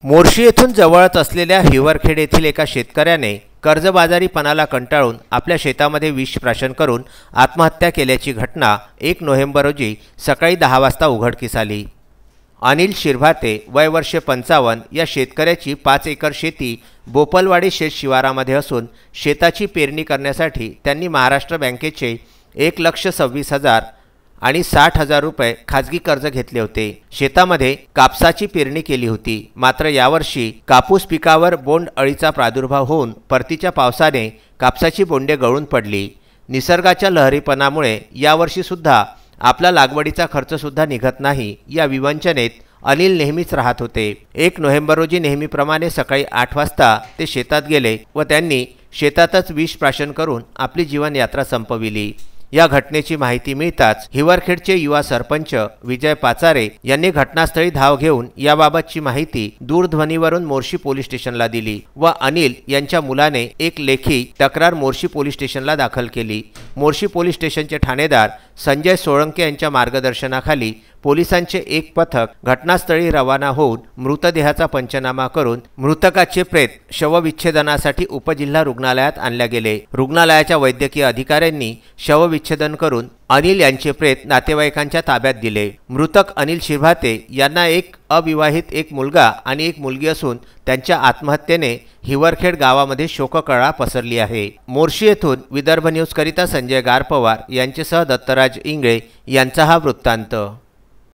मोर्शी येथून जवळच असलेल्या हिवरखेड येथील एका शेतकऱ्याने कर्जबाजारीपणाला कंटाळून आपल्या शेतामध्ये विष प्राशन करून आत्महत्या केल्याची घटना 1 नोव्हेंबर रोजी सकाळी 10 वाजता उघडकीस आली। अनिल शिरभाते वय वर्ष 55 या शेतकऱ्याची 5 एकर शेती बोपलवाडी शेत शिवारामध्ये असून शेताची पेरणी करण्यासाठी त्यांनी महाराष्ट्र बँकेचे 1,26,000 आणि 60,000 रुपये खाजगी कर्ज घेतले होते। शेतामध्ये कापसाची पेरणी केली होती, मात्र यावर्षी कापूस पिकावर बोंड अळीचा प्रादुर्भाव होऊन परतीच्या पावसाने कापसाची बोंडे गळून पडली। निसर्गाच्या लहरीपणामुळे यावर्षी सुद्धा आपला लागवडीचा खर्च सुद्धा निघत नाही या विवंचनेत अनिल नेहमीच राहत होते। 1 नोव्हेंबर रोजी नेहमीप्रमाणे सकाळी 8 वाजता ते शेतात गेले व त्यांनी शेतातच विष प्राशन करून आपली जीवन यात्रा संपविली। या घटनेची माहिती मिळताच हिवरखेडचे युवा सरपंच विजय पाचारे यांनी घटनास्थळी धाव घेऊन याबाबतची माहिती दूरध्वनीवरून मोर्शी पोलीस स्टेशनला दिली व अनिल यांच्या मुलाने एक लेखी तक्रार मोर्शी पोलीस स्टेशनला दाखल केली। मोर्शी पोलीस स्टेशनचे ठाणेदार संजय सोळंके यांच्या मार्गदर्शनाखाली पोलिसांचे एक पथक घटनास्थळी रवाना होऊन मृतदेहाचा पंचनामा करून मृतकाचे प्रेत शवविच्छेदनासाठी उपजिल्हा रुग्णालयात आणले गेले। रुग्णालयाच्या वैद्यकीय अधिकाऱ्यांनी शवविच्छेदन करून अनिल यांचे प्रेत नातेवाईकांच्या ताब्यात दिले। मृतक अनिल शिरभाते यांना एक अविवाहित एक मुलगा आणि एक मुलगी असून त्यांच्या आत्महत्येने हिवरखेड गावामध्ये शोककळा पसरली आहे। मोर्शी येथून विदर्भ न्यूज करिता संजय गारपवार यांच्यासह दत्तराज इंगळे यांचा हा वृत्तांत।